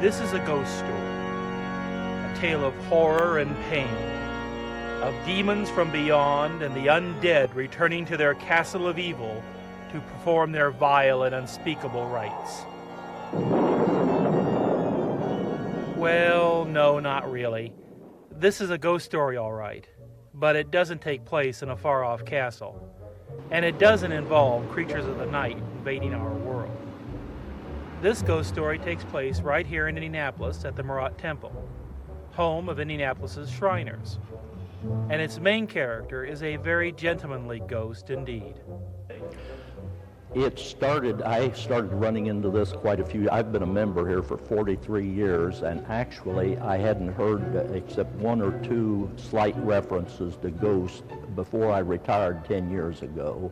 This is a ghost story, a tale of horror and pain, of demons from beyond and the undead returning to their castle of evil to perform their vile and unspeakable rites. Well, no, not really. This is a ghost story, all right, but it doesn't take place in a far-off castle, and it doesn't involve creatures of the night invading our world. This ghost story takes place right here in Indianapolis at the Murat Temple, home of Indianapolis's Shriners, and its main character is a very gentlemanly ghost indeed. I started running into this quite a few. I've been a member here for 43 years, and actually I hadn't heard except one or two slight references to ghosts before I retired 10 years ago.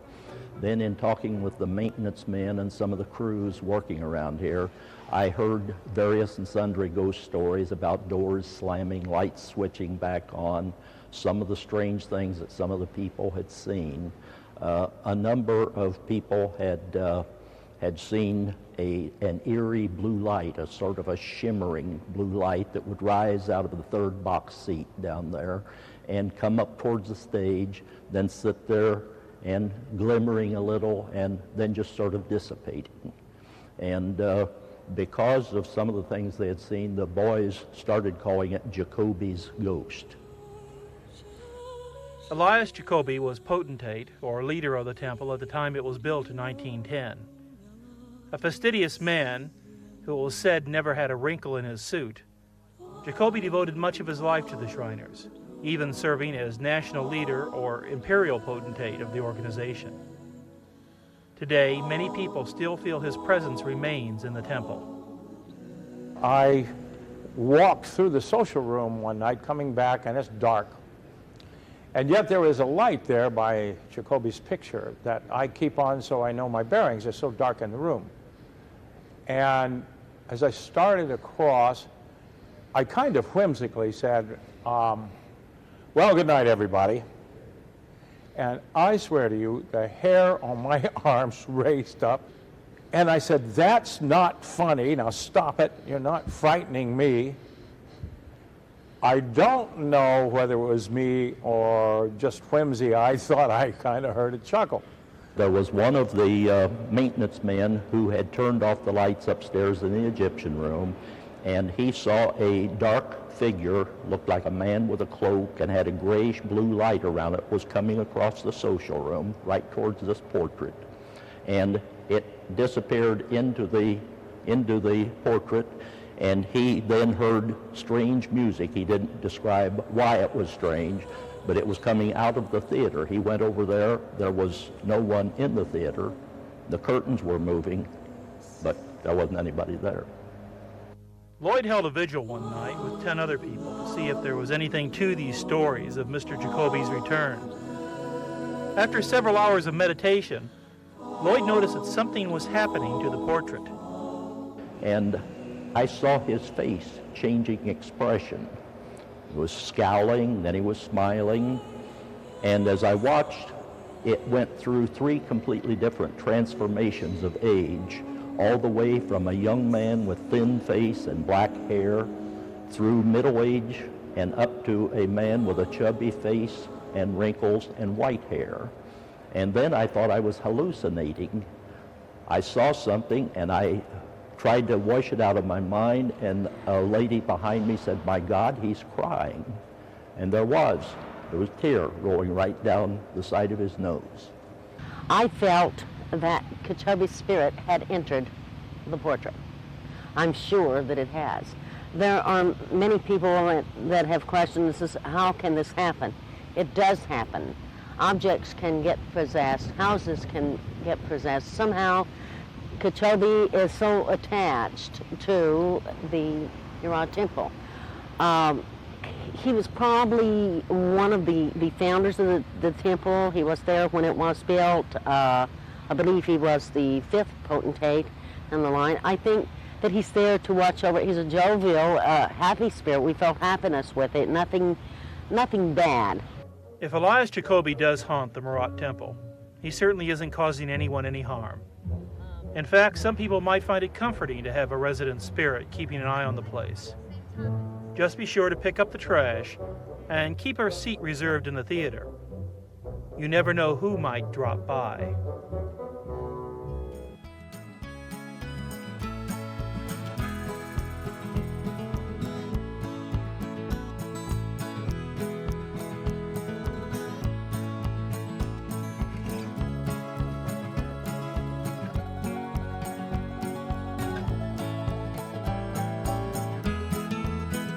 Then in talking with the maintenance men and some of the crews working around here, I heard various and sundry ghost stories about doors slamming, lights switching back on, some of the strange things that some of the people had seen. A number of people had seen an eerie blue light, a sort of a shimmering blue light that would rise out of the third box seat down there and come up towards the stage, then sit there and glimmering a little and then just sort of dissipating. And because of some of the things they had seen, the boys started calling it Jacoby's ghost. Elias Jacoby was potentate, or leader of the temple, at the time it was built in 1910. A fastidious man who was said never had a wrinkle in his suit, Jacoby devoted much of his life to the Shriners, even serving as national leader or imperial potentate of the organization. Today, many people still feel his presence remains in the temple. I walked through the social room one night coming back, and it's dark. And yet there is a light there by Jacoby's picture that I keep on so I know my bearings. It's so dark in the room. And as I started across, I kind of whimsically said, well, good night, everybody. And I swear to you, the hair on my arms raised up. And I said, that's not funny. Now stop it. You're not frightening me. I don't know whether it was me or just whimsy. I thought I kind of heard a chuckle. There was one of the maintenance men who had turned off the lights upstairs in the Egyptian room, and he saw a dark figure, looked like a man with a cloak and had a grayish blue light around it, was coming across the social room right towards this portrait. And it disappeared into the portrait, and he then heard strange music. He didn't describe why it was strange, but it was coming out of the theater. He went over there. There was no one in the theater. The curtains were moving, but there wasn't anybody there. Lloyd held a vigil one night with 10 other people to see if there was anything to these stories of Mr. Jacoby's return. After several hours of meditation, Lloyd noticed that something was happening to the portrait. And I saw his face changing expression. He was scowling, then he was smiling, and as I watched, it went through 3 completely different transformations of age, all the way from a young man with thin face and black hair, through middle age, and up to a man with a chubby face and wrinkles and white hair. And then I thought I was hallucinating. I saw something, and I tried to wash it out of my mind, and a lady behind me said, "My God, he's crying." And there was a tear rolling right down the side of his nose. I felt that Jacoby's spirit had entered the portrait. I'm sure that it has. There are many people that have questioned this, how can this happen? It does happen. Objects can get possessed, houses can get possessed. Somehow Jacoby is so attached to the Murat Temple. He was probably one of the founders of the temple. He was there when it was built. I believe he was the 5th potentate in the line. I think that he's there to watch over it. He's a jovial, happy spirit. We felt happiness with it, nothing bad. If Elias Jacoby does haunt the Murat Temple, he certainly isn't causing anyone any harm. In fact, some people might find it comforting to have a resident spirit keeping an eye on the place. Just be sure to pick up the trash and keep her seat reserved in the theater. You never know who might drop by.